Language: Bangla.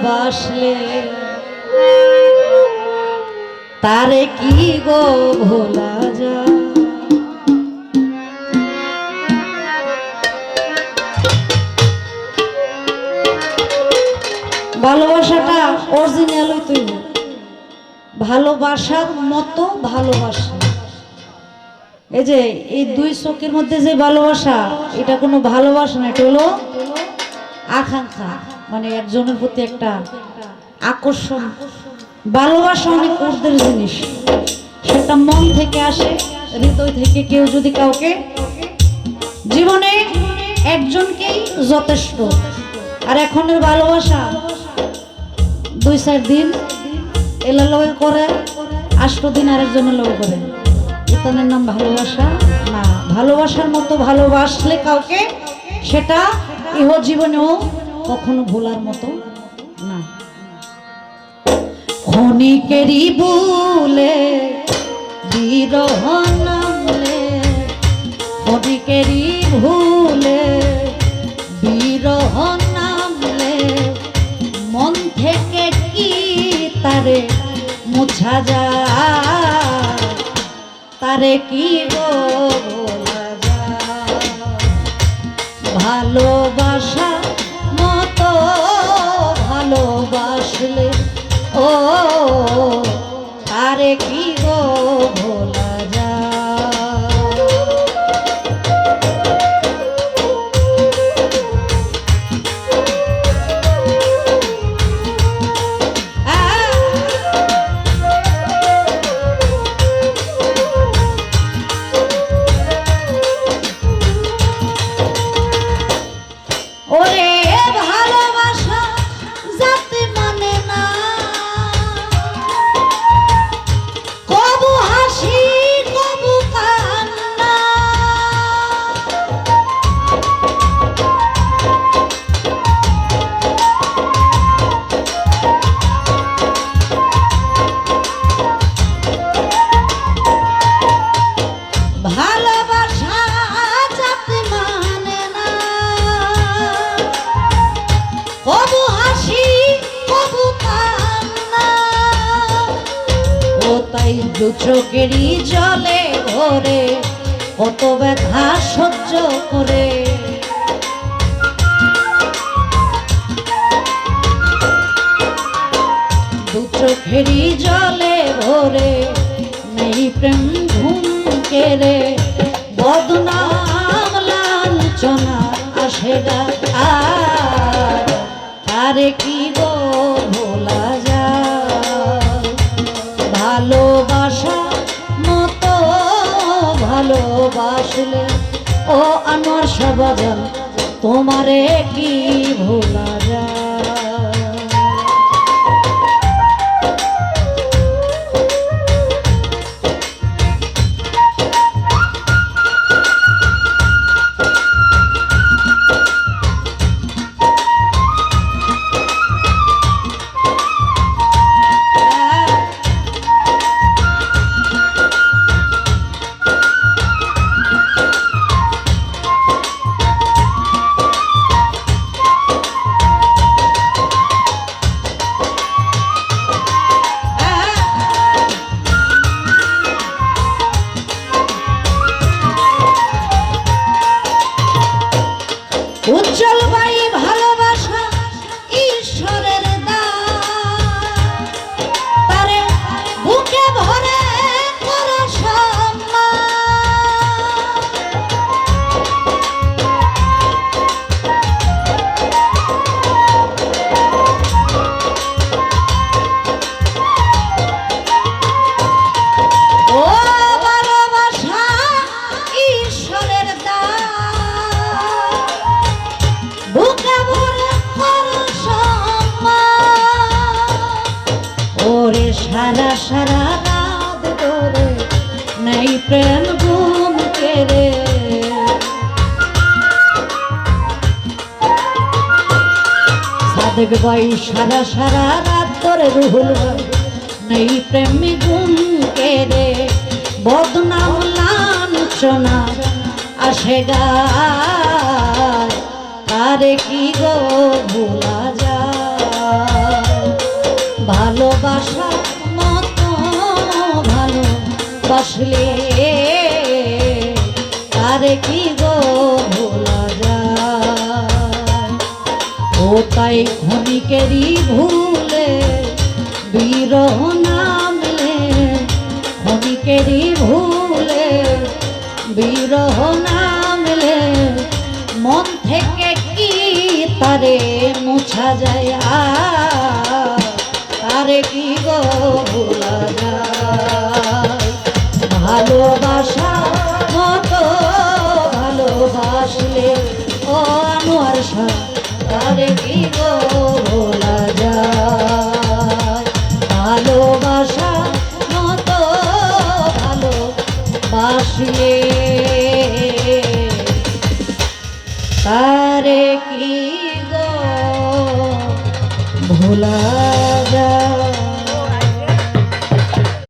ভালোবাসলে তারে কি গো ভোলা যায়। ভালোবাসাটা অরিজিনালই তুই ভালোবাসার মতো ভালোবাসা। এই যে এই দুই চোখের মধ্যে যে ভালোবাসা, এটা কোনো ভালোবাসা না, এটা হলো আকাঙ্ক্ষা, মানে একজনের প্রতি একটা আকর্ষণ। ভালোবাসা অনেক ঊর্ধ্বের জিনিস, সেটা মন থেকে আসে, হৃদয় থেকে। কেউ যদি কাউকে জীবনে একজনকেই যথেষ্ট। আর এখনের ভালোবাসা 2-4 দিন এলা লগে করে, 8 দিন আরেকজনের লগে করে, এটার নাম ভালোবাসা না। ভালোবাসার মতো ভালোবাসলে কাউকে, সেটা ইহ জীবনেও কখনো ভোলার মতো না। ক্ষণিকেরই ভুলে বিরহ নামলে, ক্ষণিকেরই ভুলে বিরহ নামলে, মন থেকে কি তারে মুছা যায়, তারে কি গো বলা যায়। ভালোবাসা মতো ভালোবাসলে ও তারে কি গো ভোলা যায়। ওরে ভালোবাসা যাতে মানে না, কবু হাসি কবু কান্না, ভালোবাসা যাতে মানে না, কবু হাসি কবু কান্না। ও তাই দু চোখেরই জলে ভরে কত ব্যথা সহ্য করে, দু চোখেরই জলে ভরে নেই প্রেম ঘুম কেড়ে, বদনাম লাঞ্ছনা আসে গা। আরে কি গো ভোলা যায়। ভালোবাসা মতো ভালোবাসলে ও আমার সবাজান, তোমারে কি ভোলা যায়। উজ্জ্বল বাই ভালোবাসা ঈশ্বরের দান, তারে বুকে ভরে করে সম্মান। ও ভালোবাসা ঈশ্বরের দান, বুকে ভরে করে সম্মান। ওরে সারা সারা রাত ধরে নেই প্রেম ঘুম কেড়ে, সাদেক ভাই সারা সারা রাত ধরে, রুহুল ভাই নেই প্রেম ঘুম কেড়ে, বদনাম লাঞ্ছনা আসে গায়, তারে কি গো ভোলা যায়। ভালোবাসা মতো ভালোবাসলে তারে কি গো ভোলা যায়। ও তাই ক্ষণিকেরই ভুলে বিরহ নামলে, ক্ষণিকেরই ভুলে বিরহ নামলে মন থেকে কি তারে মোছা যায়। তারে কি গো ভোলা যায়। ভালোবাসা মতো ভালোবাসলে ও আনোয়ার শাহ তারে কি গো ভোলা যায়। ভালোবাসা মতো ভালোবাসলে তারে কি গো ভোলা